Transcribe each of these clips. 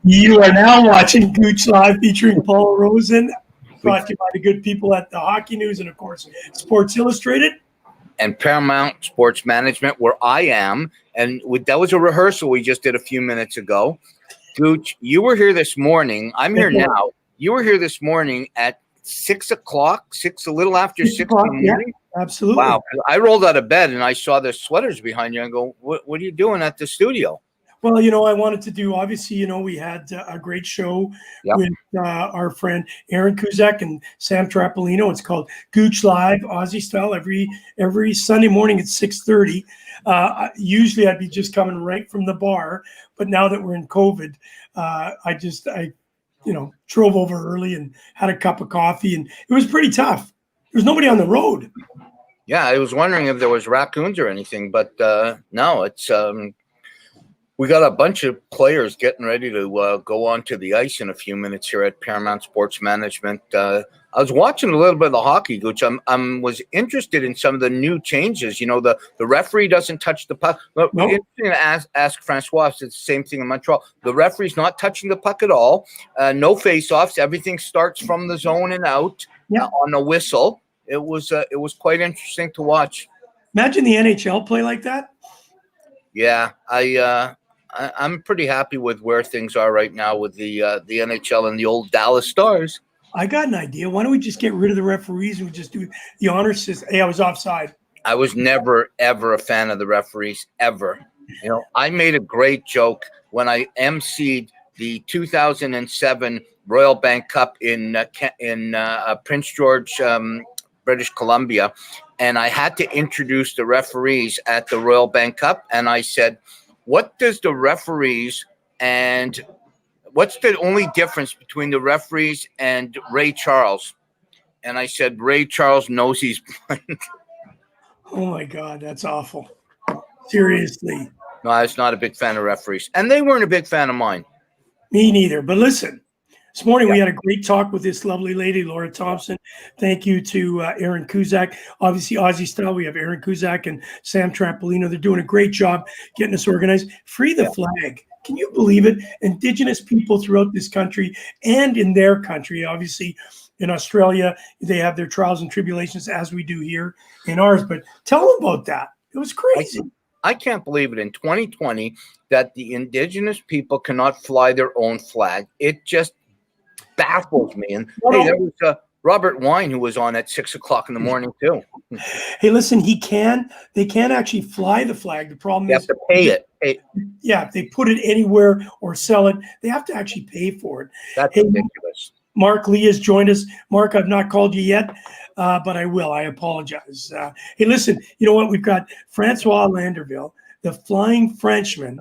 You are now watching Gouche Live featuring Paul Rosen, brought to you by the good people at the Hockey News and, of course, Sports Illustrated. And Paramount Sports Management, where I am. And that was a rehearsal we just did a few minutes ago. Gouche, you were here this morning. I'm here now. You were here this morning at 6 o'clock, a little after 6 in the morning. Yeah, absolutely. Wow. I rolled out of bed and I saw the sweaters behind you and go, what are you doing at the studio? Well, I wanted to do, obviously, we had a great show with our friend Aaron Kuzak and Sam Trapolino. It's called Gouche Live, Aussie style, every Sunday morning at 6:30. Usually I'd be just coming right from the bar, but now that we're in COVID, I drove over early and had a cup of coffee, and it was pretty tough. There was nobody on the road. Yeah, I was wondering if there was raccoons or anything, but no, it's we got a bunch of players getting ready to go onto the ice in a few minutes here at Paramount Sports Management. I was watching a little bit of the hockey, Gouche. I was interested in some of the new changes. The referee doesn't touch the puck. Nope. Interesting to ask Francois. It's the same thing in Montreal. The referee's not touching the puck at all. No face-offs. Everything starts from the zone and out on a whistle. It was quite interesting to watch. Imagine the NHL play like that. Yeah, I'm pretty happy with where things are right now with the NHL and the old Dallas Stars. I got an idea. Why don't we just get rid of the referees and we just do the honor system? Hey, I was offside. I was never, ever a fan of the referees, ever. I made a great joke when I emceed the 2007 Royal Bank Cup in Prince George, British Columbia, and I had to introduce the referees at the Royal Bank Cup, and I said, what does the referees and what's the only difference between the referees and Ray Charles? And I said, Ray Charles knows he's blind. Oh, my God. That's awful. Seriously. No, I was not a big fan of referees. And they weren't a big fan of mine. Me neither. But listen, this morning we had a great talk with this lovely lady, Laura Thompson. Thank you to Aaron Kuzak. Obviously, Aussie style, we have Aaron Kuzak and Sam Trapolino. They're doing a great job getting us organized. Free the flag. Can you believe it? Indigenous people throughout this country and in their country, obviously in Australia, they have their trials and tribulations as we do here in ours. But tell them about that. It was crazy. I can't believe it in 2020 that the Indigenous people cannot fly their own flag. It just baffles me. And hey, there was Robert Wine who was on at 6 o'clock in the morning too. Hey, listen, they can actually fly the flag. The problem is you have to pay it. Yeah, if they put it anywhere or sell it, they have to actually pay for it. That's ridiculous. Mark Lee has joined us. Mark, I've not called you yet, but I will. I apologize. Hey, listen, you know what? We've got Francois Landreville, the Flying Frenchman,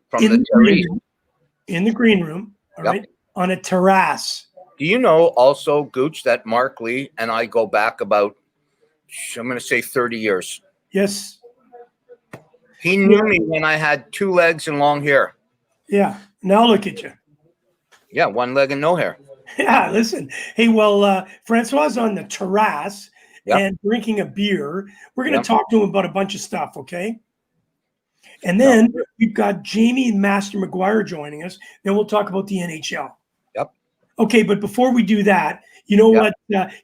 from the green room, all right, on a terrace. Do you know also, Gouche, that Mark Lee and I go back about, I'm going to say 30 years. Yes. He knew me when I had 2 legs and long hair. Yeah. Now look at you. Yeah, 1 leg and no hair. Yeah, listen. Hey, well, Francois is on the terrace and drinking a beer. We're going to talk to him about a bunch of stuff, okay? And then we've got Jamie Master McGuire joining us. Then we'll talk about the NHL. Yep. Okay, but before we do that, you know what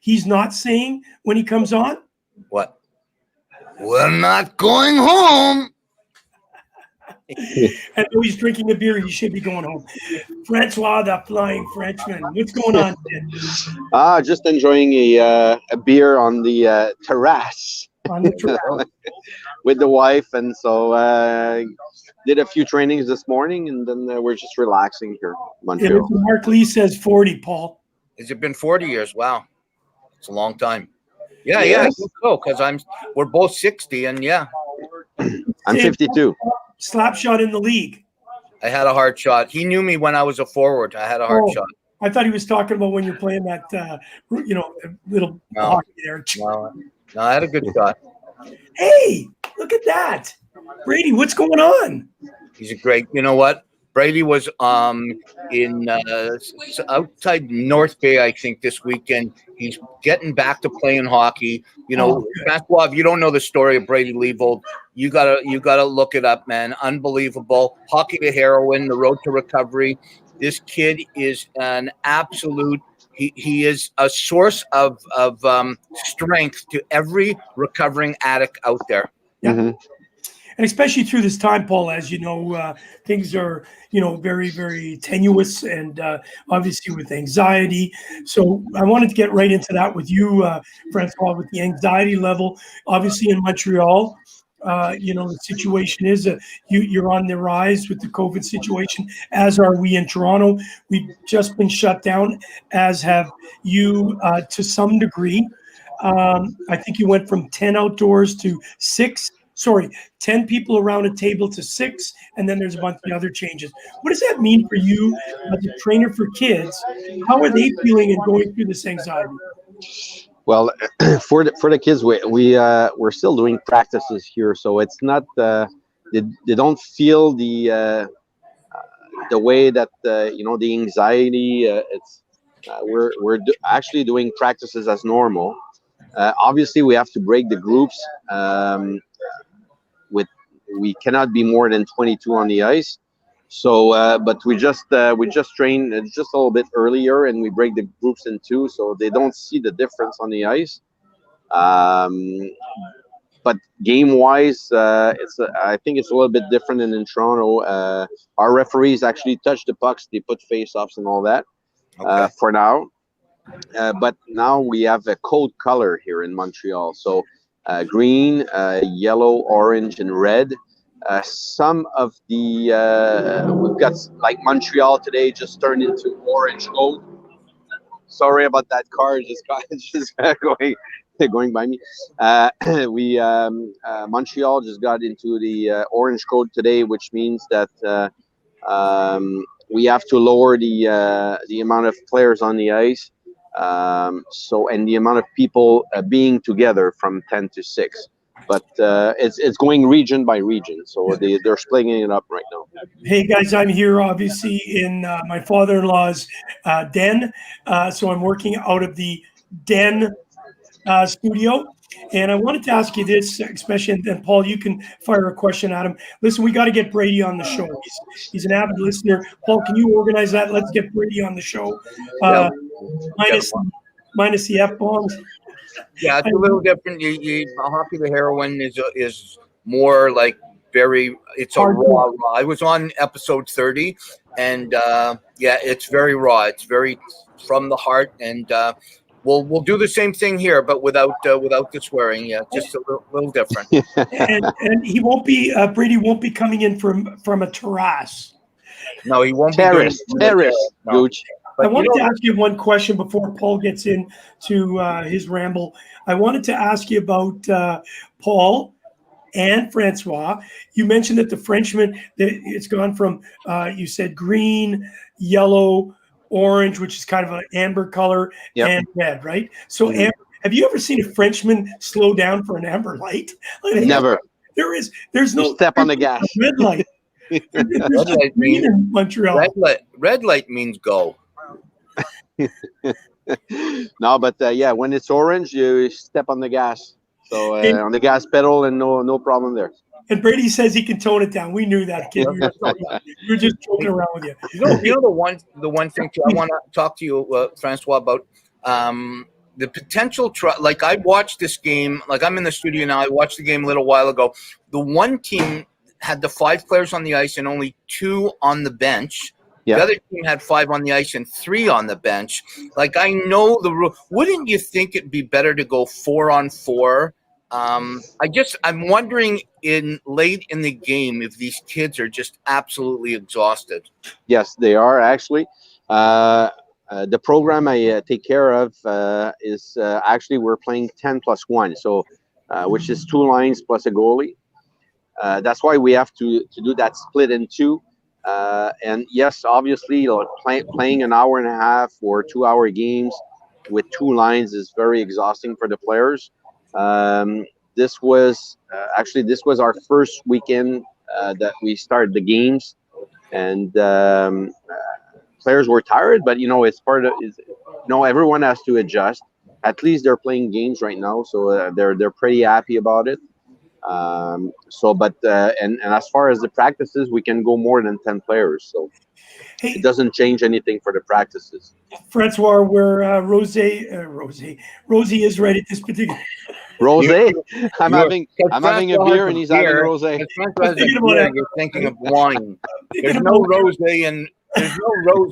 he's not saying when he comes on? What? We're not going home. And though he's drinking a beer, he should be going home. Francois, the Flying Frenchman. What's going on? Just enjoying a beer on the terrace. On the terrace. With the wife, and so did a few trainings this morning, and then we're just relaxing here in Montreal. Mark Lee says 40, Paul. Has it been 40 years? Wow. It's a long time. Yeah, I think so, because we're both 60, and I'm 52. Slap shot in the league. I had a hard shot. He knew me when I was a forward. I had a hard shot. I thought he was talking about when you're playing that, little hockey there. No, I had a good shot. Hey, look at that. Brady, what's going on? He's a great, you know what? Brady was in outside North Bay, I think, this weekend. He's getting back to playing hockey. You know, Francois, if you don't know the story of Brady Leavold, you gotta look it up, man. Unbelievable. Hockey to heroin, the road to recovery. This kid is an absolute. He is a source of strength to every recovering addict out there. Yeah. Mm-hmm. And especially through this time, Paul, as you know, things are, very, very tenuous, and obviously with anxiety. So I wanted to get right into that with you, Francois, with the anxiety level. Obviously in Montreal, the situation is you're on the rise with the COVID situation, as are we in Toronto. We've just been shut down, as have you to some degree. I think you went from 10 outdoors to 6. Sorry, 10 people around a table to 6, and then there's a bunch of other changes. What does that mean for you as a trainer for kids? How are they feeling and going through this anxiety? Well, for the kids, we're still doing practices here, so it's not they don't feel the way that the anxiety. We're actually doing practices as normal. Obviously, we have to break the groups. We cannot be more than 22 on the ice. So, but we just train just a little bit earlier, and we break the groups in two, so they don't see the difference on the ice. But game-wise, I think it's a little bit different than in Toronto. Our referees actually touch the pucks; they put face-offs and all that. Okay. For now, but now we have a code color here in Montreal. So green, yellow, orange, and red. Some of the we've got, like, Montreal today just turned into orange code. Sorry about that car just going by me. Montreal just got into the orange code today, which means that we have to lower the amount of players on the ice. And the amount of people being together from 10 to 6. But it's going region by region, so they're splitting it up right now. Hey guys, I'm here obviously in my father-in-law's den, so I'm working out of the den studio. And I wanted to ask you this, especially, and then Paul, you can fire a question at him. Listen, we got to get Brady on the show. He's an avid listener. Paul, can you organize that? Let's get Brady on the show. Minus the F-bombs. Yeah, it's a little different. Hockey to heroin is more like it's a raw. I was on episode 30, and it's very raw. It's very from the heart, and we'll do the same thing here, but without the swearing. Yeah, just a little different. and he won't be Brady won't be coming in from a terrace. No, he won't terrace, be doing terrace, Gouche. I wanted to ask you one question before Paul gets into his ramble. I wanted to ask you about Paul and Francois. You mentioned that the Frenchman, it's gone from, you said green, yellow, orange, which is kind of an amber color, and red, right? So amber, have you ever seen a Frenchman slow down for an amber light? Never. There's no step on the gas. Red light. There's just green in Montreal. Red light means go. No, but when it's orange, you step on the gas. So on the gas pedal, and no problem there. And Brady says he can tone it down. We knew that, kid. We're just joking around with you. You know the one thing too, I want to talk to you, Francois, about the potential. Like, I watched this game. Like, I'm in the studio now. I watched the game a little while ago. The one team had the 5 players on the ice and only 2 on the bench. The other team had 5 on the ice and 3 on the bench. Like, I know the rule. Wouldn't you think it'd be better to go 4-on-4? I'm wondering late in the game if these kids are just absolutely exhausted. Yes, they are actually. The program I take care of is actually we're playing 10+1, so which is 2 lines plus a goalie. That's why we have to do that split in 2. And yes, obviously, playing an hour and a half or 2-hour games with 2 lines is very exhausting for the players. This was our first weekend that we started the games. and players were tired. But it's part of is everyone has to adjust. At least they're playing games right now, so they're pretty happy about it. But and as far as the practices, we can go more than 10 players, so it Hey, doesn't change anything for the practices. Francois, where Rosie is right at this particular. Rose, You, I'm you're, having a Francois has beer a and he's having beer. rose. If Francois I'm has a thinking about beer, it. you're thinking of wine. Thinking There's about no rose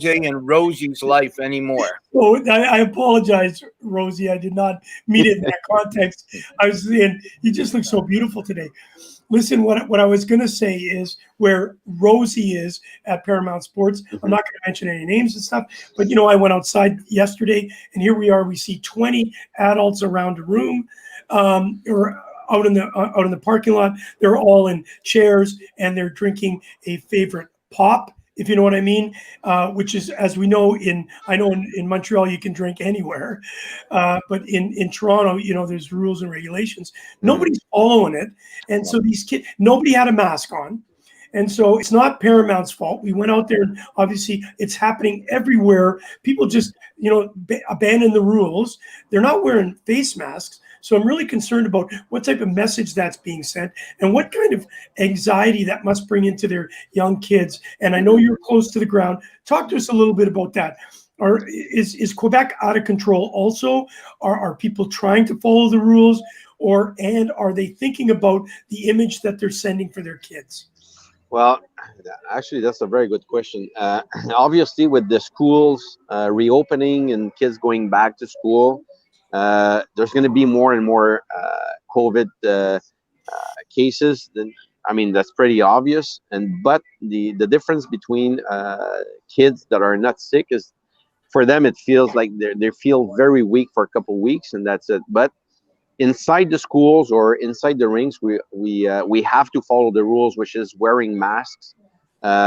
in Rosie's life anymore. Oh, I apologize, Rosie. I did not mean it in that context. I was saying you just look so beautiful today. Listen, what I was going to say is where Rosie is at Paramount Sports. I'm not going to mention any names and stuff, but I went outside yesterday, and here we are. We see 20 adults around a room, or out in the parking lot. They're all in chairs, and they're drinking a favorite pop, if you know what I mean. Which is, as we know, in Montreal you can drink anywhere, but in Toronto, there's rules and regulations. Nobody's following it, and so these kids, nobody had a mask on. And so it's not Paramount's fault. We went out there, and obviously it's happening everywhere. People just, abandon the rules. They're not wearing face masks. So I'm really concerned about what type of message that's being sent and what kind of anxiety that must bring into their young kids. And I know you're close to the ground. Talk to us a little bit about that. Is Quebec out of control also? Are people trying to follow the rules, and are they thinking about the image that they're sending for their kids? Well, actually, that's a very good question. Obviously, with the schools reopening and kids going back to school, there's going to be more and more COVID cases. That's pretty obvious. But the difference between kids that are not sick is, for them, it feels like they feel very weak for a couple of weeks, and that's it. But inside the schools or inside the rings, we have to follow the rules, which is wearing masks,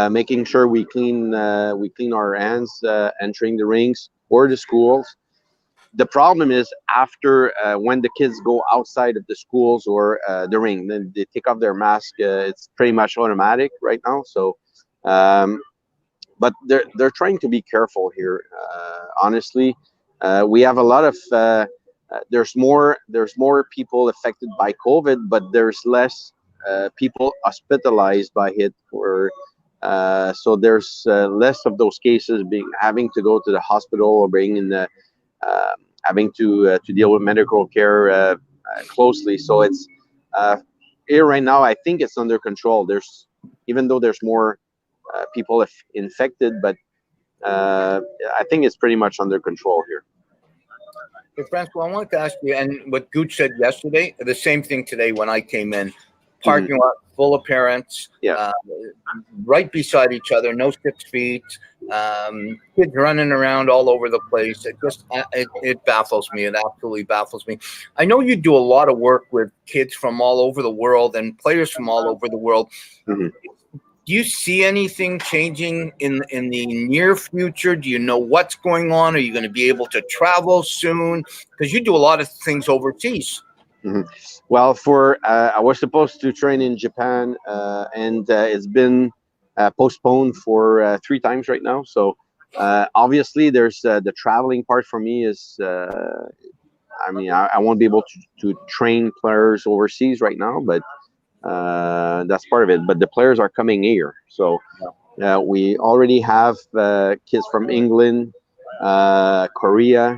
making sure we clean our hands entering the rings or the schools. The problem is after when the kids go outside of the schools or the ring, then they take off their mask. It's pretty much automatic right now. So, but they're trying to be careful here. Honestly, we have a lot of there's more people affected by COVID, but there's less people hospitalized by it. So there's less of those cases having to go to the hospital or being in the having to deal with medical care closely. So it's here right now. I think it's under control. Even though there's more people infected, but I think it's pretty much under control here. Hey, Francois, I wanted to ask you, and what Gouche said yesterday, the same thing today when I came in. Parking lot full of parents, right beside each other, no 6 feet, kids running around all over the place. It baffles me. It absolutely baffles me. I know you do a lot of work with kids from all over the world and players from all over the world. Do you see anything changing in the near future? Do you know what's going on? Are you going to be able to travel soon? Because you do a lot of things overseas. Well, I was supposed to train in Japan, and it's been postponed for 3 times right now. So obviously, there's the traveling part for me is. I won't be able to train players overseas right now, but that's part of it. But the players are coming here, so we already have kids from England, Korea,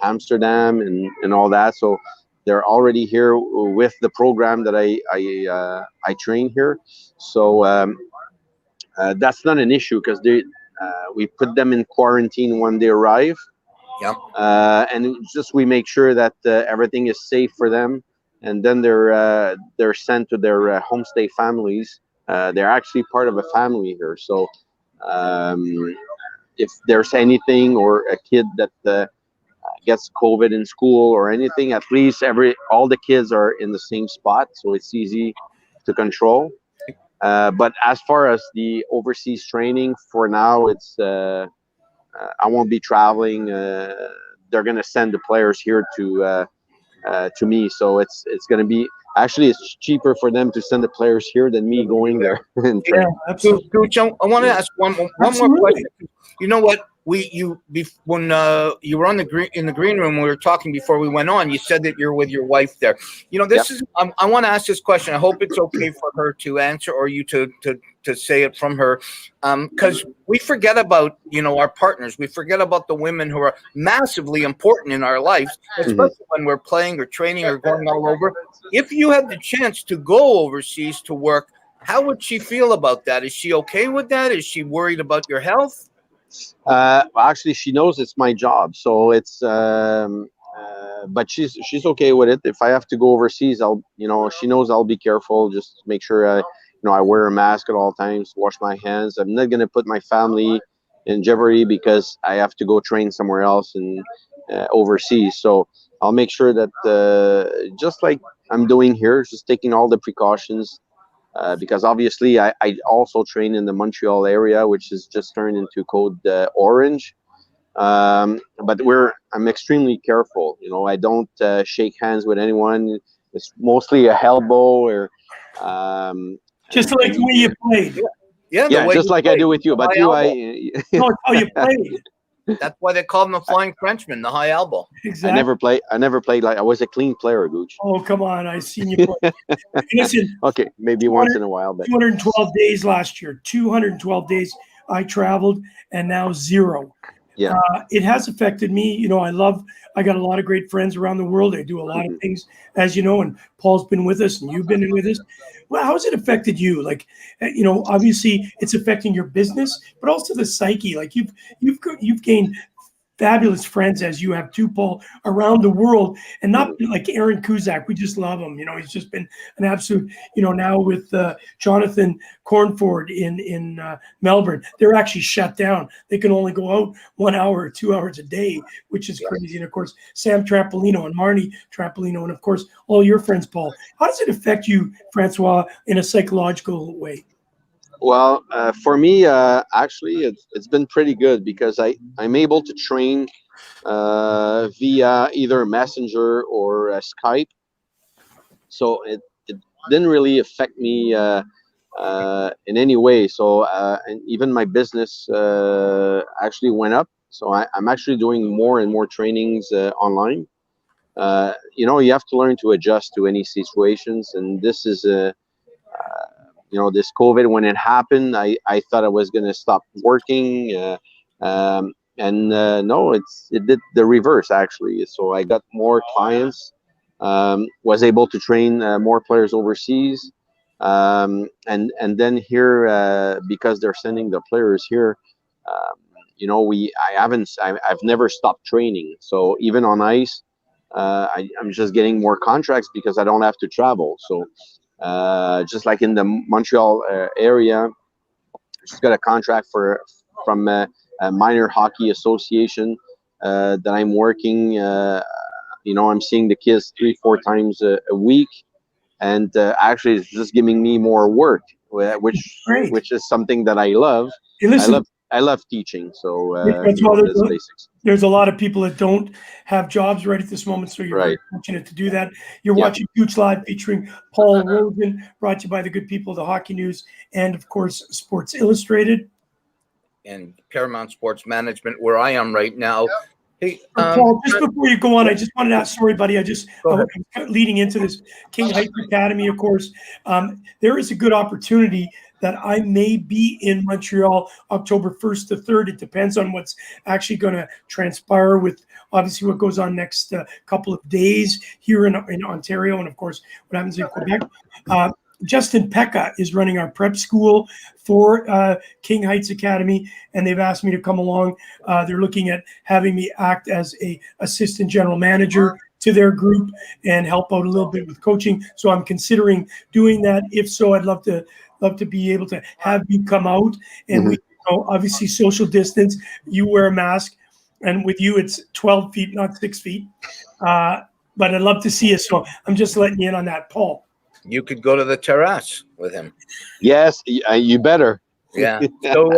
Amsterdam, and all that. So they're already here with the program that I train here. So that's not an issue because we put them in quarantine when they arrive. And we make sure that everything is safe for them, and then they're sent to their homestay families. They're actually part of a family here. So if there's anything or a kid that gets COVID in school or anything, at least all the kids are in the same spot, so it's easy to control. But as far as the overseas training, for now, it's I won't be traveling. They're gonna send the players here to me, so it's gonna be actually it's cheaper for them to send the players here than me going there and Yeah, train. absolutely. Gouche, I want to ask one more Absolutely. question. You know what? When you were on in the green room, we were talking before we went on. You said that you're with your wife there. You know, this is. I want to ask this question. I hope it's okay for her to answer, or you to say it from her, because we forget about our partners. We forget about the women who are massively important in our lives, especially when we're playing or training or going all over. If you had the chance to go overseas to work, how would she feel about that? Is she okay with that? Is she worried about your health? Actually, she knows it's my job, so it's. But she's okay with it. If I have to go overseas, she knows I'll be careful. Just make sure I wear a mask at all times. Wash my hands. I'm not gonna put my family in jeopardy because I have to go train somewhere else and overseas. So I'll make sure that just like I'm doing here, just taking all the precautions. Because obviously I also train in the Montreal area, which is just turned into code orange. But I'm extremely careful. I don't shake hands with anyone. It's mostly a elbow or Just like the way you played. Yeah, just like I do with you. But you, No, it's how you played. That's why they call him the Flying Frenchman, the high elbow. Exactly. I never played like I was a clean player, Gouche. Oh, come on. I seen you play. Listen, okay, maybe once in a while, but 212 days last year, 212 days I traveled, and now 0. Yeah. It has affected me. I got a lot of great friends around the world. I do a lot of things, as you know, and Paul's been with us and you've been with us. Well, how has it affected you? Like, obviously it's affecting your business, but also the psyche. Like you've gained fabulous friends, as you have too, Paul, around the world, and not like Aaron Kuzak. We just love him. He's just been an absolute. Now with Jonathan Cornford in Melbourne, they're actually shut down. They can only go out 1 hour or 2 hours a day, which is crazy. And of course, Sam Trampolino and Marnie Trampolino, and of course, all your friends, Paul. How does it affect you, Francois, in a psychological way? Well, for me, actually, it's been pretty good because I'm able to train via either Messenger or Skype. So it didn't really affect me in any way. So and even my business actually went up. So I'm actually doing more and more trainings online. You have to learn to adjust to any situations, and this is this COVID, when it happened, I thought I was going to stop working. No, it did the reverse, actually. So I got more clients, was able to train more players overseas. And then here, because they're sending the players here, I've never stopped training. So even on ice, I'm just getting more contracts because I don't have to travel. So just like in the Montreal area, she's got a contract from a minor hockey association that I'm working. I'm seeing the kids 3-4 times a week, and actually it's just giving me more work, which is something that I love. Hey, listen, I love teaching, so that's basics. There's a lot of people that don't have jobs right at this moment, so you're very fortunate to do that. You're watching Gouche Live featuring Paul Rosen, brought to you by the good people of the Hockey News and, of course, Sports Illustrated. And Paramount Sports Management, where I am right now. Hey, Paul, just before you go on, I just wanted to ask, sorry, buddy, leading into this King Heights Academy, of course, there is a good opportunity that I may be in Montreal October 1st to 3rd. It depends on what's actually going to transpire with obviously what goes on next couple of days here in Ontario, and of course what happens in Quebec. Justin Pekka is running our prep school for King Heights Academy, and they've asked me to come along. They're looking at having me act as a assistant general manager to their group and help out a little bit with coaching. So I'm considering doing that. If so, I'd love to be able to have you come out, and we obviously social distance. You wear a mask, and with you it's 12 feet, not 6 feet. But I'd love to see you. So I'm just letting you in on that, Paul. You could go to the terrace with him. Yes, you better. Yeah. So,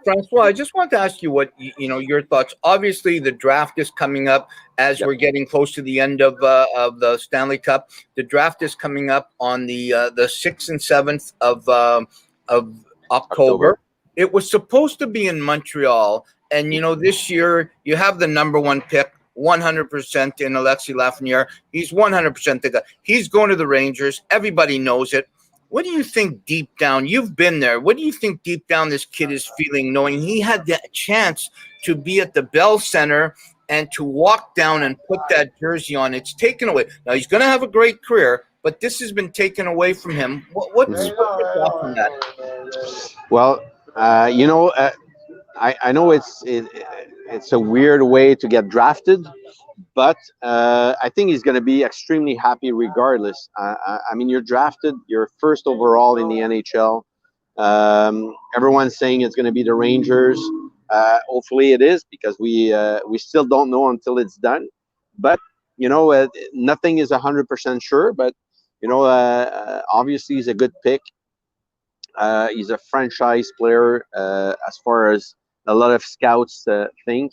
Francois, I just want to ask you what your thoughts. Obviously, the draft is coming up as we're getting close to the end of the Stanley Cup. The draft is coming up on the 6th and 7th of October. It was supposed to be in Montreal, and this year you have the number 1 pick. 100% in Alexis Lafreniere. He's 100% the guy. He's going to the Rangers. Everybody knows it. What do you think deep down? You've been there. What do you think deep down this kid is feeling, knowing he had the chance to be at the Bell Center and to walk down and put that jersey on? It's taken away. Now, he's going to have a great career, but this has been taken away from him. What's your thought on that? Well, I know it's a weird way to get drafted, but I think he's going to be extremely happy regardless. I mean, you're drafted, you're first overall in the NHL. Everyone's saying it's going to be the Rangers. Hopefully it is, because we still don't know until it's done. But nothing is 100% sure. But obviously he's a good pick. He's a franchise player, as far as a lot of scouts think.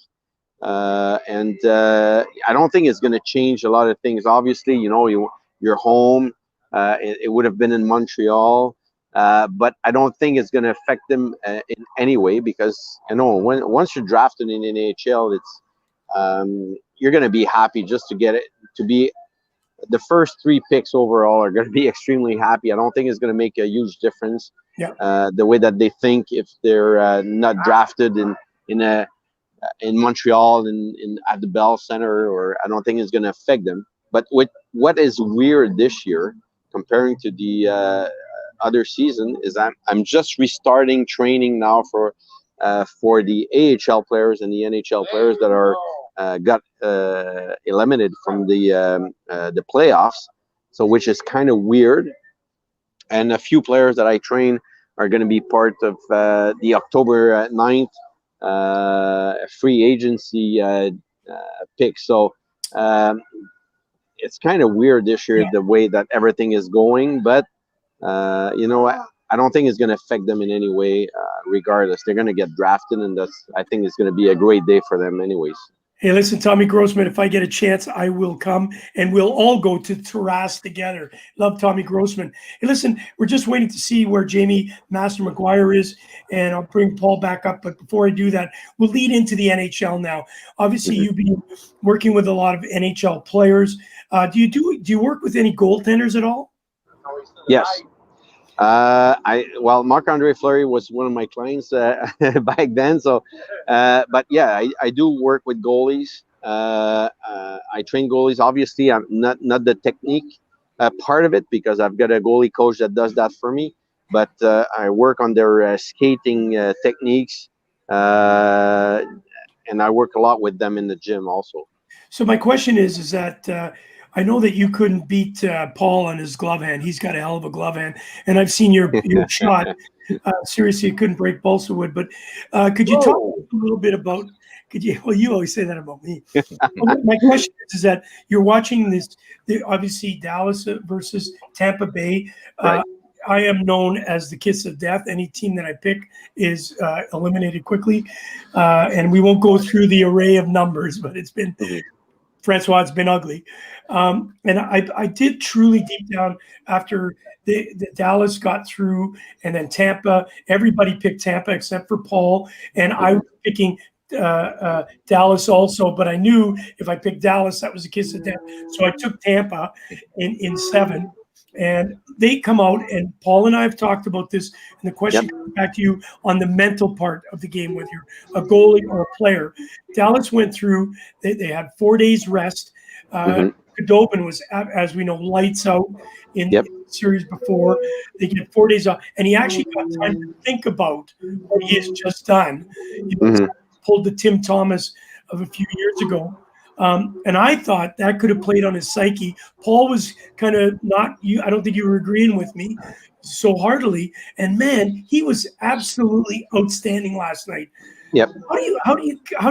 And I don't think it's going to change a lot of things. Obviously, you're home. It would have been in Montreal, but I don't think it's going to affect them in any way, because once you're drafted in the NHL, it's you're going to be happy just to get it, to be the first 3 picks overall are going to be extremely happy. I don't think it's going to make a huge difference. Yeah. The way that they think if they're not drafted in Montreal at the Bell Center, or I don't think it's going to affect them. But what is weird this year, comparing to the other season, is I'm just restarting training now for the AHL players and the NHL players that are got eliminated from the playoffs. So, which is kind of weird. And a few players that I train are going to be part of the October 9th free agency pick. So it's kind of weird this year, the way that everything is going. But I don't think it's going to affect them in any way. Regardless, they're going to get drafted, and I think it's going to be a great day for them anyways. Hey, listen, Tommy Grossman, if I get a chance, I will come and we'll all go to Taras together. Love Tommy Grossman. Hey, listen, we're just waiting to see where Jamie Master McGuire is, and I'll bring Paul back up. But before I do that, we'll lead into the NHL now. Obviously, you've been working with a lot of NHL players. Do you work with any goaltenders at all? Yes. Marc-Andre Fleury was one of my clients back then. So, but yeah, I do work with goalies. I train goalies. Obviously, I'm not the technique part of it, because I've got a goalie coach that does that for me. But I work on their skating techniques, and I work a lot with them in the gym also. So my question is that I know that you couldn't beat Paul on his glove hand. He's got a hell of a glove hand, and I've seen your shot. Seriously, you couldn't break balsa wood. But could you talk a little bit about? Could you? Well, you always say that about me. My question is that you're watching this. Obviously, Dallas versus Tampa Bay. Right. I am known as the kiss of death. Any team that I pick is eliminated quickly, and we won't go through the array of numbers. But it's been. Francois, it's been ugly. And I did truly deep down, after the Dallas got through and then Tampa, everybody picked Tampa except for Paul. And I was picking Dallas also, but I knew if I picked Dallas, that was a kiss of death. So I took Tampa in 7. And they come out, and Paul and I have talked about this, and the question comes back to you on the mental part of the game, whether you're a goalie or a player. Dallas went through, they had 4 days rest. Khudobin was, as we know, lights out in the series before. They get 4 days off, and he actually got time to think about what he has just done. He pulled the Tim Thomas of a few years ago. And I thought that could have played on his psyche. Paul was kind of not you. I don't think you were agreeing with me so heartily. And man, he was absolutely outstanding last night. Yep. How do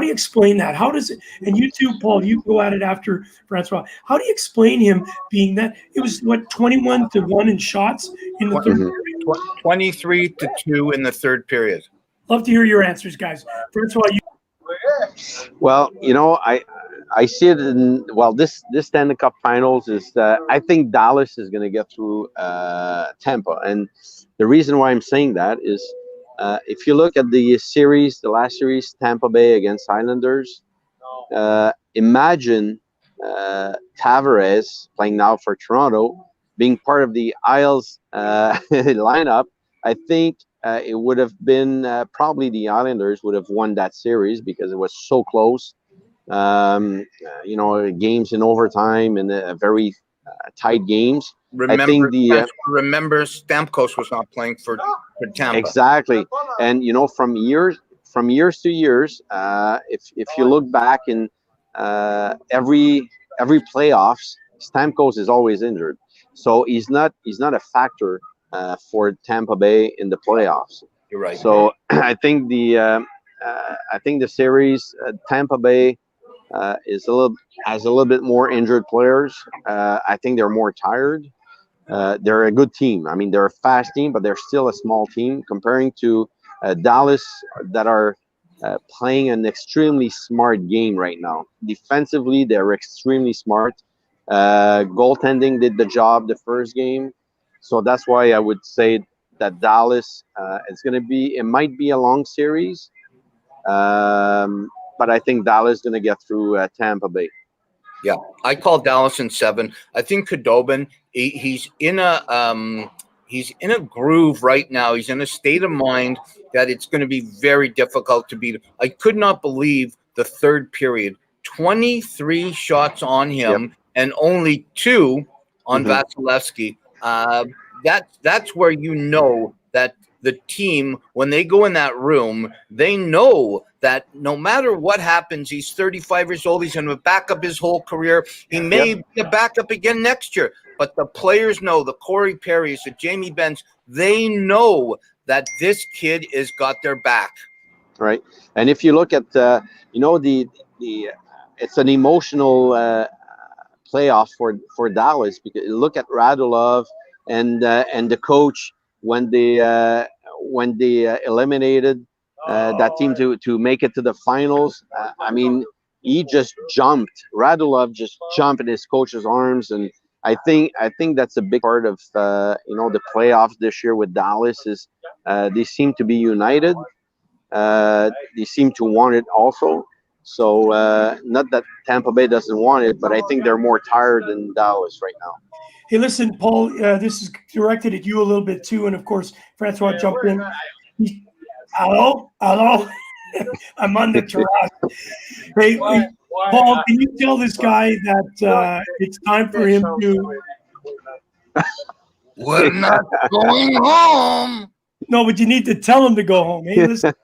you explain that? How does it? And you too, Paul. You go at it after Francois. How do you explain him being that? It was 21-1 in shots in the third period. 23-2 in the third period. Love to hear your answers, guys. Francois, Well, I see it in this Stanley Cup Finals is I think Dallas is going to get through Tampa, and the reason why I'm saying that is if you look at the last series, Tampa Bay against Islanders, imagine Tavares playing now for Toronto being part of the Isles lineup. I think it would have been probably the Islanders would have won that series because it was so close. Games in overtime and very tight games. Remember Stamkos was not playing for Tampa. Exactly, and from years to years, if you look back in every playoffs, Stamkos is always injured, so he's not a factor for Tampa Bay in the playoffs. You're right. So I think the series Tampa Bay has a little bit more injured players. I think they're more tired. They're a good team. I mean, they're a fast team, but they're still a small team comparing to Dallas that are playing an extremely smart game right now. Defensively, they're extremely smart. Goaltending did the job the first game. So that's why I would say that Dallas, it might be a long series, but I think Dallas is going to get through Tampa Bay. Yeah, I call Dallas in 7. I think Khudobin, he's in a groove right now. He's in a state of mind that it's going to be very difficult to beat. I could not believe the third period. 23 shots on him and only 2 on Vasilevsky. That's where you know that the team, when they go in that room, they know that no matter what happens, he's 35 years old. He's going to back up his whole career. He may be a backup again next year. But the players know, the Corey Perrys, the Jamie Benns, they know that this kid has got their back. Right. And if you look at, it's an emotional playoff for Dallas, because look at Radulov and the coach when they eliminated that team to make it to the finals. I mean, he just jumped. Radulov just jumped in his coach's arms, and I think that's a big part of the playoffs this year with Dallas is they seem to be united. They seem to want it also. So not that Tampa Bay doesn't want it, but I think they're more tired than Dallas right now. hey, listen, Paul, this is directed at you a little bit too, and of course, Francois jumped in. Hello? I'm on the terrace. Hey, Paul, can you tell this guy that it's time for him to... We're not going home. No, but you need to tell him to go home. Hey, listen,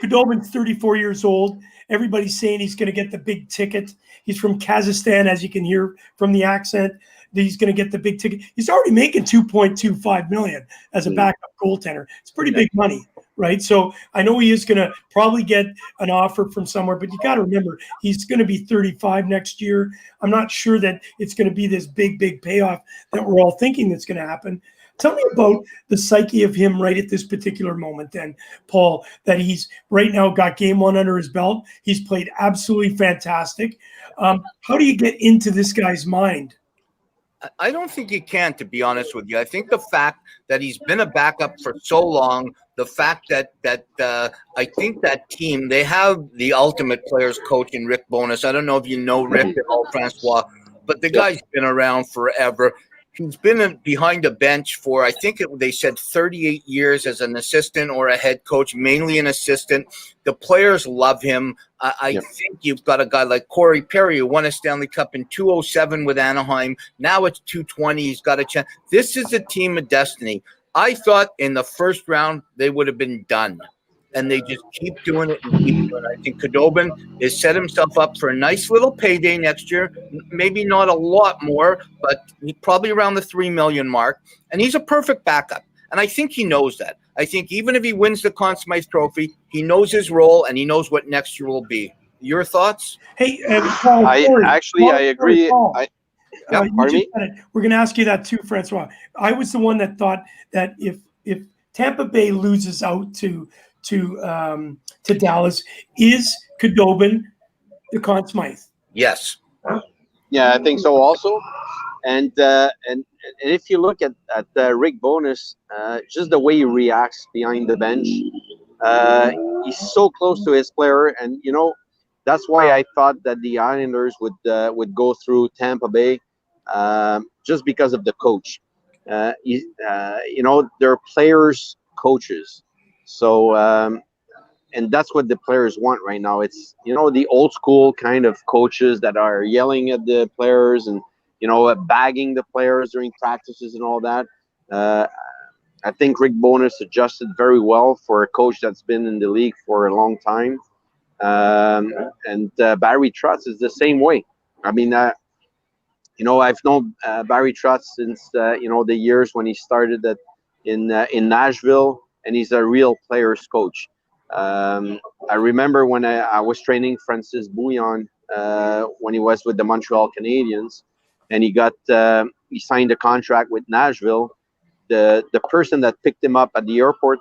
Khudobin's 34 years old. Everybody's saying he's going to get the big ticket. He's from Kazakhstan, as you can hear from the accent. He's going to get the big ticket. He's already making $2.25 million as a backup goaltender. It's pretty big money, right? So I know he is going to probably get an offer from somewhere, but you got to remember he's going to be 35 next year. I'm not sure that it's going to be this big payoff that we're all thinking that's going to happen. Tell me about the psyche of him right at this particular moment then, Paul, that he's right now got game one under his belt. He's played absolutely fantastic. How do you get into this guy's mind? I don't think you can, to be honest with you. I think the fact that he's been a backup for so long, the fact that I think that team, they have the ultimate players coach in Rick Bowness. I don't know if you know Rick at all, Francois, but the guy's been around forever. He's been behind a bench for, I think they said 38 years as an assistant or a head coach, mainly an assistant. The players love him. I think you've got a guy like Corey Perry who won a Stanley Cup in 2007 with Anaheim. Now it's 2020. He's got a chance. This is a team of destiny. I thought in the first round they would have been done. And they just keep doing it and keep doing it. I think Khudobin has set himself up for a nice little payday next year. Maybe not a lot more, but probably around the $3 million mark. And he's a perfect backup. And I think he knows that. I think even if he wins the Conn Smythe Trophy, he knows his role and he knows what next year will be. Your thoughts? Hey, Paul, I agree. Yeah, you just said it. We're going to ask you that too, Francois. I was the one that thought that if Tampa Bay loses out to Dallas, is Khudobin the Conn Smythe? yes. Yeah, I think so also. And if you look at Rick Bowness, just the way he reacts behind the bench, he's so close to his player, and that's why I thought that the Islanders would go through Tampa Bay, just because of the coach. They're players, coaches, so and that's what the players want right now. It's the old school kind of coaches that are yelling at the players and bagging the players during practices and all that. Uh, I think Rick Bowness adjusted very well for a coach that's been in the league for a long time. And Barry Trotz is the same way. I mean, I've known Barry Trotz since the years when he started in Nashville, and he's a real players coach. I remember when I was training Francis Bouillon when he was with the Montreal Canadiens, and he signed a contract with Nashville. The person that picked him up at the airport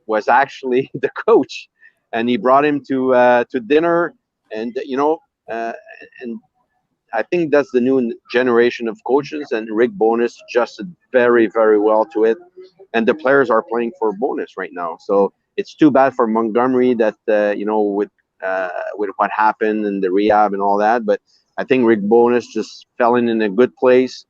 was actually the coach, and he brought him to dinner, and uh, and I think that's the new generation of coaches, and Rick Bowness adjusted very, very well to it, and the players are playing for Bowness right now. So it's too bad for Montgomery that with what happened and the rehab and all that, but I think Rick Bowness just fell in a good place.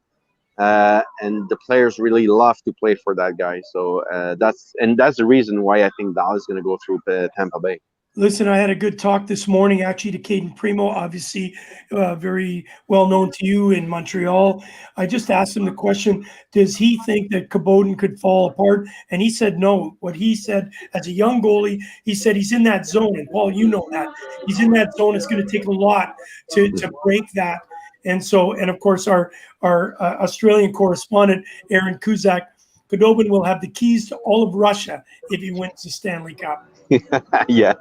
And the players really love to play for that guy. So that's the reason why I think Dallas is going to go through Tampa Bay. Listen, I had a good talk this morning actually to Caden Primo, obviously very well known to you in Montreal. I just asked him the question, does he think that Khudobin could fall apart? And he said no. What he said, as a young goalie, he said he's in that zone. And Paul, you know that. He's in that zone. It's going to take a lot to break that. And so, and of course, our Australian correspondent, Aaron Kuzak, Khudobin will have the keys to all of Russia if he wins the Stanley Cup. Yeah.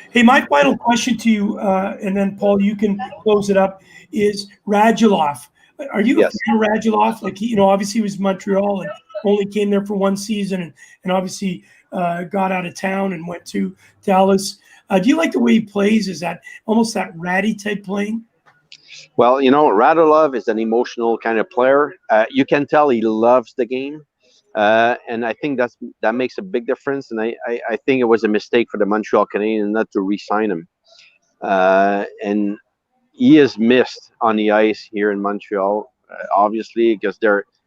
Hey, my final question to you, and then Paul, you can close it up, is Radulov. Are you a fan of Radulov? Like, obviously he was Montreal and only came there for one season and obviously got out of town and went to Dallas. Do you like the way he plays? Is that almost that ratty type playing? Well, Radulov is an emotional kind of player. You can tell he loves the game. And I think that makes a big difference. And I think it was a mistake for the Montreal Canadiens not to re-sign him. And he is missed on the ice here in Montreal, obviously, because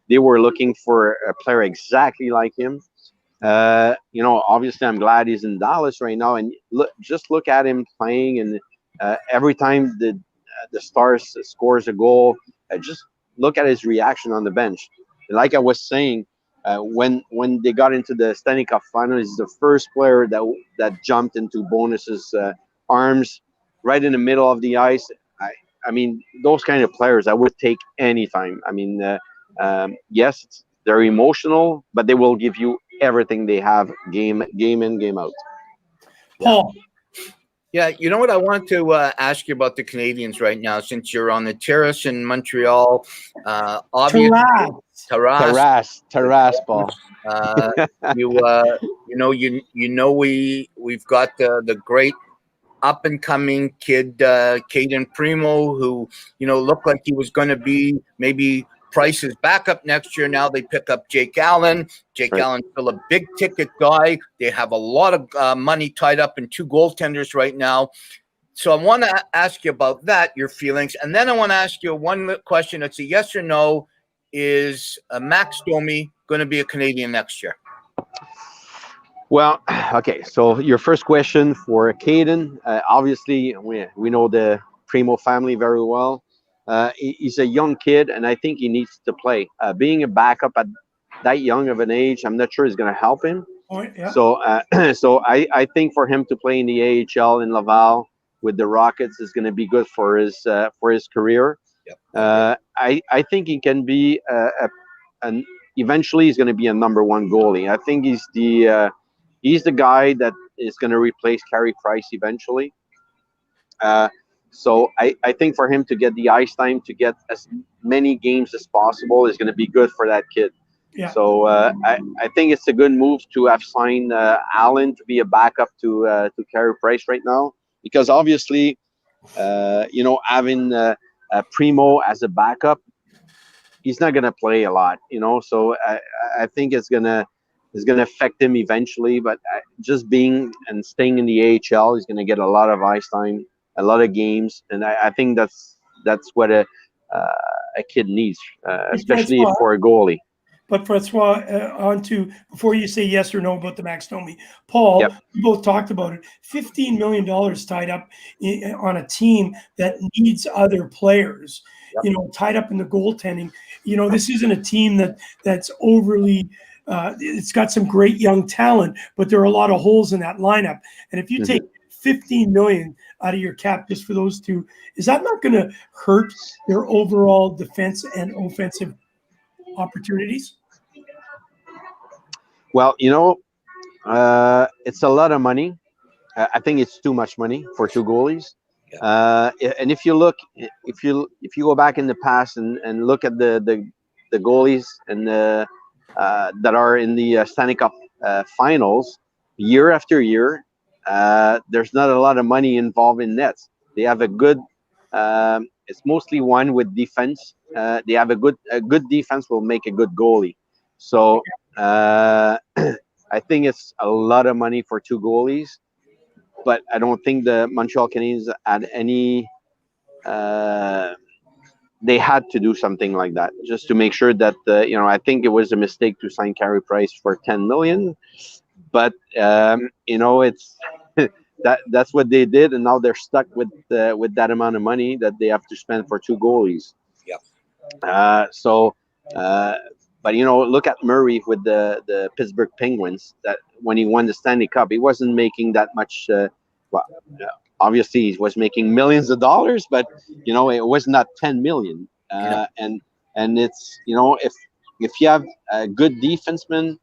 they were looking for a player exactly like him. Obviously, I'm glad he's in Dallas right now. And just look at him playing, and every time the Stars scores a goal, just look at his reaction on the bench. Like I was saying. When they got into the Stanley Cup final, he's the first player that jumped into Bowness's arms right in the middle of the ice. I mean, those kind of players I would take anytime. I mean, yes, they're emotional, but they will give you everything they have, game in, game out. Paul. Yeah, you know what? I want to ask you about the Canadians right now, since you're on the terrace in Montreal. Obviously, Taras, Paul. We've got the great up and coming kid, Caden Primo, who looked like he was going to be maybe Price's backup next year. Now they pick up Jake Allen. Allen's still a big ticket guy. They have a lot of money tied up in two goaltenders right now. So I want to ask you about that, your feelings. And then I want to ask you one question. It's a yes or no. Is Max Domi going to be a Canadian next year? Well, okay. So your first question for Caden, obviously we know the Primo family very well. He's a young kid, and I think he needs to play. Being a backup at that young of an age, I'm not sure is going to help him. Yeah. So, so I think for him to play in the AHL in Laval with the Rockets is going to be good for his career. Yep. I think he can be eventually he's going to be a number one goalie. I think he's the guy that is going to replace Carey Price eventually. So I think for him to get the ice time, to get as many games as possible, is going to be good for that kid. Yeah. So I think it's a good move to have signed Allen to be a backup to Carey Price right now, because obviously, having Primo as a backup, he's not gonna play a lot, So I think it's gonna affect him eventually. But just being and staying in the AHL, he's gonna get a lot of ice time, a lot of games, and I think that's what a kid needs, especially Francois, for a goalie. But Francois, before you say yes or no about the Max Domi, Paul, Yep. we both talked about it. $15 million tied up on a team that needs other players. Yep. Tied up in the goaltending. This isn't a team that's overly. It's got some great young talent, but there are a lot of holes in that lineup. And if you take $15 million out of your cap just for those two, is that not going to hurt their overall defense and offensive opportunities? Well, it's a lot of money. I think it's too much money for two goalies. And if you go back in the past and look at the goalies and that are in the Stanley Cup finals year after year, there's not a lot of money involved in nets. They have a good. It's mostly one with defense. They have a good defense will make a good goalie. So I think it's a lot of money for two goalies, but I don't think the Montreal Canadiens had any. They had to do something like that just to make sure that I think it was a mistake to sign Carey Price for $10 million, but it's. That's what they did, and now they're stuck with that amount of money that they have to spend for two goalies. Yeah. But look at Murray with the Pittsburgh Penguins. That when he won the Stanley Cup, he wasn't making that much. Obviously, he was making millions of dollars, but it was not 10 million. And it's if you have a good defenseman,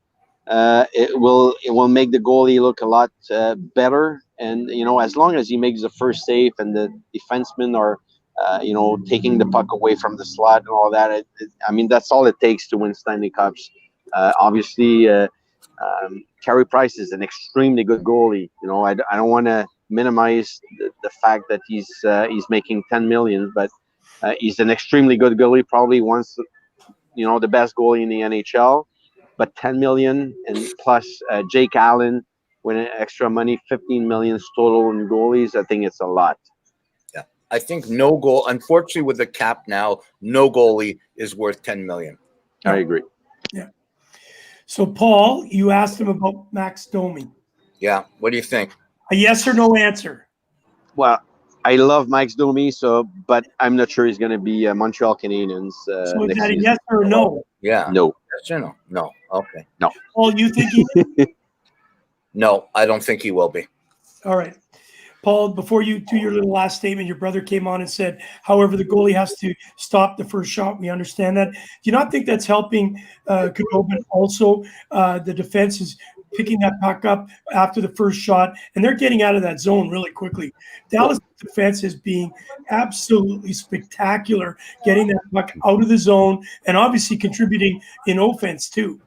it will make the goalie look a lot better. And as long as he makes the first save and the defensemen are taking the puck away from the slot and all that, that's all it takes to win Stanley Cups. Obviously, Carey Price is an extremely good goalie. I don't want to minimize the fact that he's making 10 million, but he's an extremely good goalie. Probably once the best goalie in the NHL. But 10 million and plus Jake Allen winning extra money, 15 million total in goalies. I think it's a lot. Yeah, I think no goal. Unfortunately, with the cap now, no goalie is worth 10 million. I agree. Yeah. So, Paul, you asked him about Max Domi. Yeah. What do you think? A yes or no answer? Well, I love Max Domi, but I'm not sure he's going to be Montreal Canadiens. So is next that a season. yes or a no? Yeah. No. Yes or no? No. Okay. No. Paul, you think he? No, I don't think he will be. All right. Paul, before you do your little last statement, your brother came on and said, however, the goalie has to stop the first shot. We understand that. Do you not think that's helping Khudobin also? The defense is picking that puck up after the first shot, and they're getting out of that zone really quickly. Dallas defense is being absolutely spectacular, getting that puck out of the zone and obviously contributing in offense too.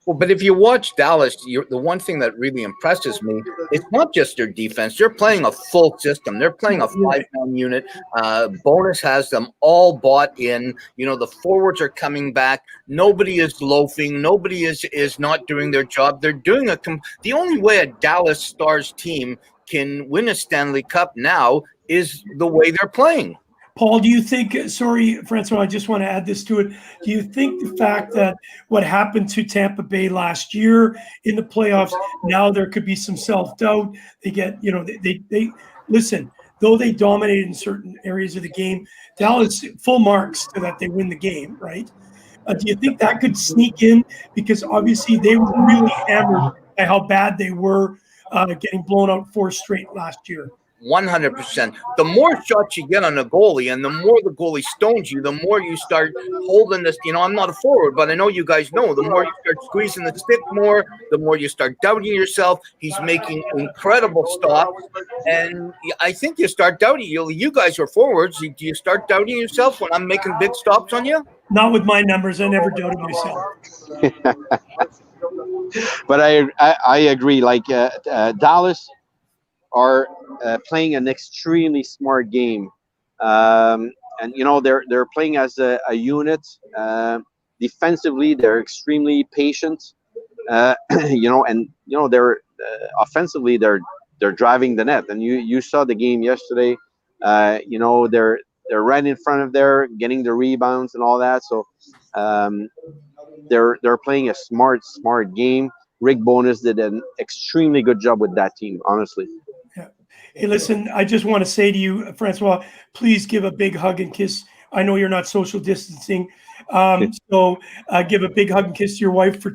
Well, but if you watch Dallas, the one thing that really impresses me, it's not just their defense. They're playing a full system. They're playing a 5-man unit. Bonus has them all bought in. The forwards are coming back. Nobody is loafing. Nobody is not doing their job. They're doing the only way a Dallas Stars team can win a Stanley Cup now is the way they're playing. Paul, do you think, sorry, Francois, I just want to add this to it. Do you think the fact that what happened to Tampa Bay last year in the playoffs, now there could be some self-doubt? They get, they listen, though they dominated in certain areas of the game, Dallas, full marks to that they win the game, right? Do you think that could sneak in? Because obviously they were really hammered by how bad they were getting blown out 4 straight last year. 100%. The more shots you get on the goalie and the more the goalie stones you, the more you start holding this. I'm not a forward, but I know you guys know the more you start squeezing the stick more, the more you start doubting yourself. He's making incredible stops. And I think you start doubting. You guys are forwards. Do you start doubting yourself when I'm making big stops on you? Not with my numbers. I never doubted myself. But I agree. Like Dallas are playing an extremely smart game, and they're playing as a unit. Defensively, they're extremely patient. They're offensively they're driving the net. And you saw the game yesterday. They're right in front of there, getting the rebounds and all that. So they're playing a smart game. Rick Bowness did an extremely good job with that team, honestly. Yeah. Hey, listen, I just want to say to you, Francois, please give a big hug and kiss. I know you're not social distancing. So give a big hug and kiss to your wife for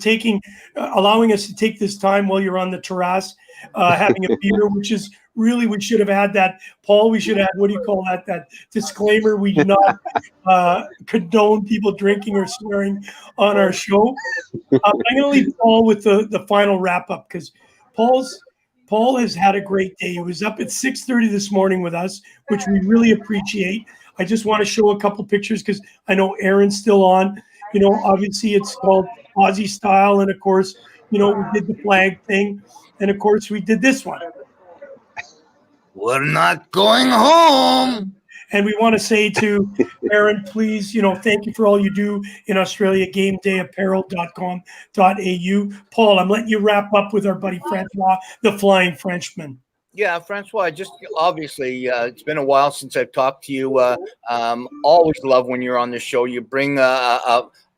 allowing us to take this time while you're on the terrace, having a beer, which is really, we should have had that. Paul, we should have, what do you call that? That disclaimer. We do not condone people drinking or swearing on our show. I'm going to leave Paul with the final wrap up because Paul has had a great day. He was up at 6:30 this morning with us, which we really appreciate. I just want to show a couple pictures because I know Aaron's still on. Obviously it's called Aussie Style. And of course, we did the flag thing. And of course we did this one. We're not going home. And we want to say to Aaron, please, thank you for all you do in Australia, gamedayapparel.com.au. Paul, I'm letting you wrap up with our buddy Francois, the Flying Frenchman. Yeah, Francois, obviously, it's been a while since I've talked to you. Always love when you're on the show. You bring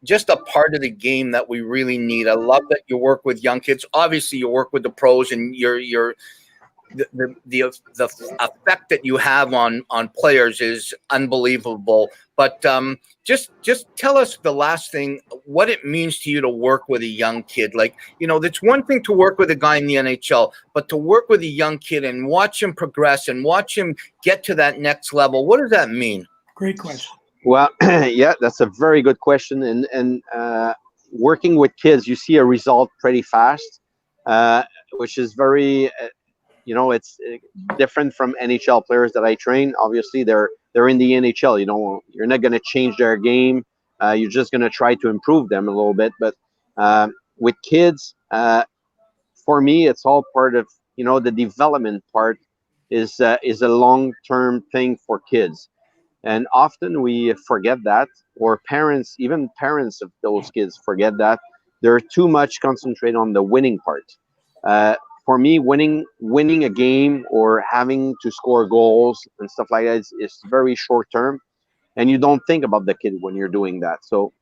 just a part of the game that we really need. I love that you work with young kids. Obviously, you work with the pros, and the effect that you have on players is unbelievable. But just tell us the last thing, what it means to you to work with a young kid. Like, it's one thing to work with a guy in the NHL, but to work with a young kid and watch him progress and watch him get to that next level. What does that mean? Great question. Well, yeah, that's a very good question. And working with kids, you see a result pretty fast, which is very it's different from NHL players that I train. Obviously, they're in the NHL. You're not going to change their game. You're just going to try to improve them a little bit. But with kids, for me, it's all part of the development part is a long-term thing for kids, and often we forget that, or even parents of those kids forget that. They're too much concentrated on the winning part. For me, winning a game or having to score goals and stuff like that is very short term, and you don't think about the kid when you're doing that. So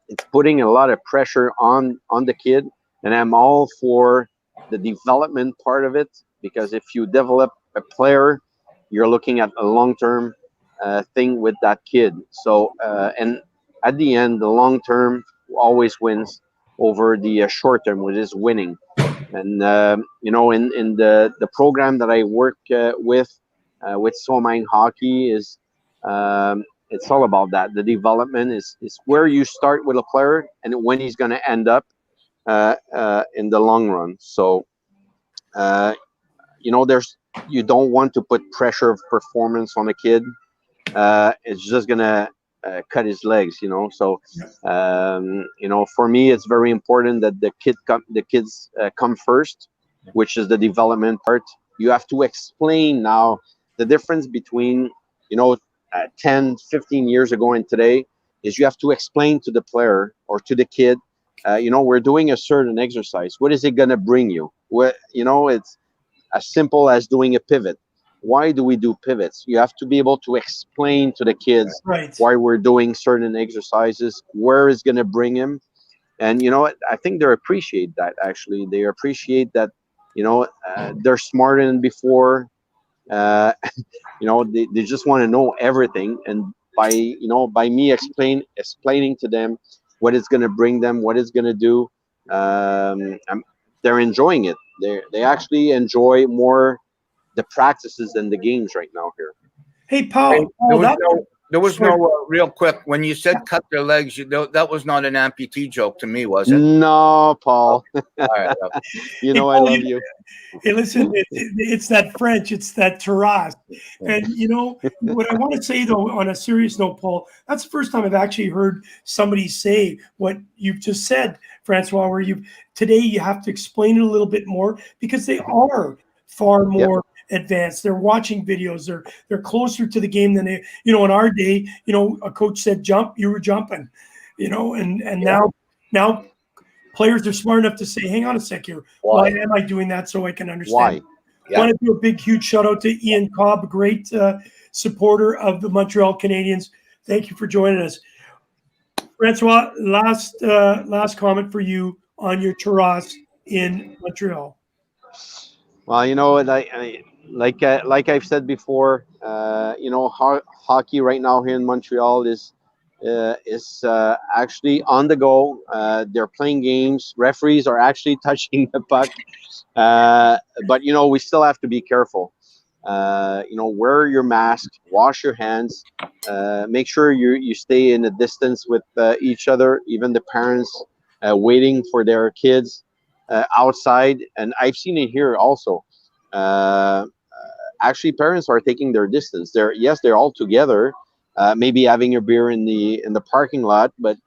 it's putting a lot of pressure on the kid, and I'm all for the development part of it, because if you develop a player, you're looking at a long term thing with that kid. So and at the end, the long term always wins over the short term, which is winning. And in the program that I work with Somang Hockey is it's all about that. The development is where you start with a player and when he's going to end up in the long run. So you don't want to put pressure of performance on a kid. It's just gonna cut his legs, So, for me, it's very important that the kids come first, which is the development part. You have to explain now the difference between, 10, 15 years ago and today is you have to explain to the player or to the kid, we're doing a certain exercise. What is it going to bring you? It's as simple as doing a pivot. Why do we do pivots? You have to be able to explain to the kids why we're doing certain exercises, where it's going to bring him. And I think they appreciate that. Actually, they appreciate that. They're smarter than before. They just want to know everything. And by me explaining to them what it's going to bring them, what it's going to do, they're enjoying it. They actually enjoy more the practices and the games right now here. Hey, Paul. There was no real quick. When you said cut their legs, that was not an amputee joke to me, was it? No, Paul. All right. You know, Hey, I Paul, love you. Hey, listen, it's that French, it's that terrasse. And, you know, what I want to say, though, on a serious note, Paul, that's the first time I've actually heard somebody say what you've just said, Francois, where today you have to explain it a little bit more because they are far more advanced. They're watching videos. They're closer to the game than they, you know, in our day, you know, a coach said jump, you were jumping, you know, and now players are smart enough to say, hang on a sec here. Why am I doing that so I can understand? Why? Yeah. Want to do a big, huge shout out to Ian Cobb, great supporter of the Montreal Canadiens. Thank you for joining us. Francois, last comment for you on your terrace in Montreal. Well, you know, like I've said before, you know, hockey right now here in Montreal is actually on the go. They're playing games. Referees are actually touching the puck, but you know, we still have to be careful. You know, wear your mask, wash your hands, make sure you stay in a distance with each other. Even the parents waiting for their kids outside, and I've seen it here also. Actually, parents are taking their distance. They're all together, maybe having a beer in the parking lot, but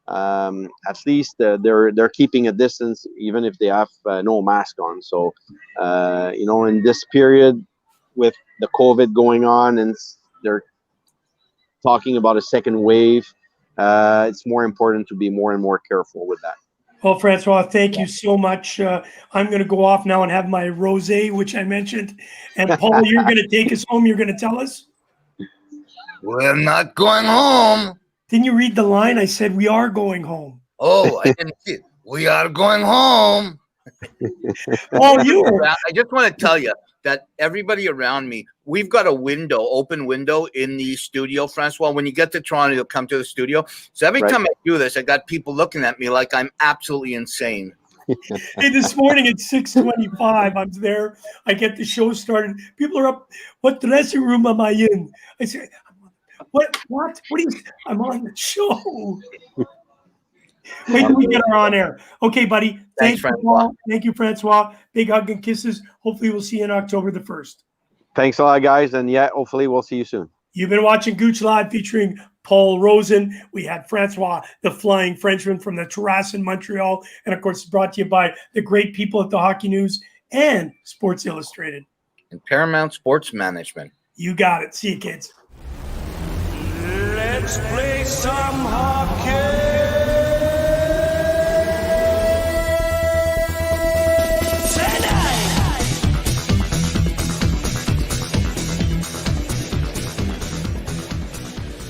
at least they're keeping a distance, even if they have no mask on. So, you know, in this period with the COVID going on, and they're talking about a second wave, it's more important to be more and more careful with that. Well, Francois, thank you so much. I'm going to go off now and have my rosé, which I mentioned. And Paul, you're going to take us home. You're going to tell us. We're not going home. Didn't you read the line? I said we are going home. Oh, I didn't see it. We are going home. Paul, I just want to tell you that everybody around me, we've got a open window in the studio, Francois. When you get to Toronto, you'll come to the studio. So every time I do this, I got people looking at me like I'm absolutely insane. Hey, this morning at 6:25, I'm there. I get the show started. People are up. What dressing room am I in? I say, what? What are you? I'm on the show. Wait till we get her on air. Okay, buddy. Thanks, Francois. Thank you, Francois. Big hug and kisses. Hopefully, we'll see you on October the 1st. Thanks a lot, guys. And yeah, hopefully we'll see you soon. You've been watching Gouche Live featuring Paul Rosen. We had Francois, the Flying Frenchman from the Terrasse in Montreal. And, of course, it's brought to you by the great people at the Hockey News and Sports Illustrated. And Paramount Sports Management. You got it. See you, kids. Let's play some hockey.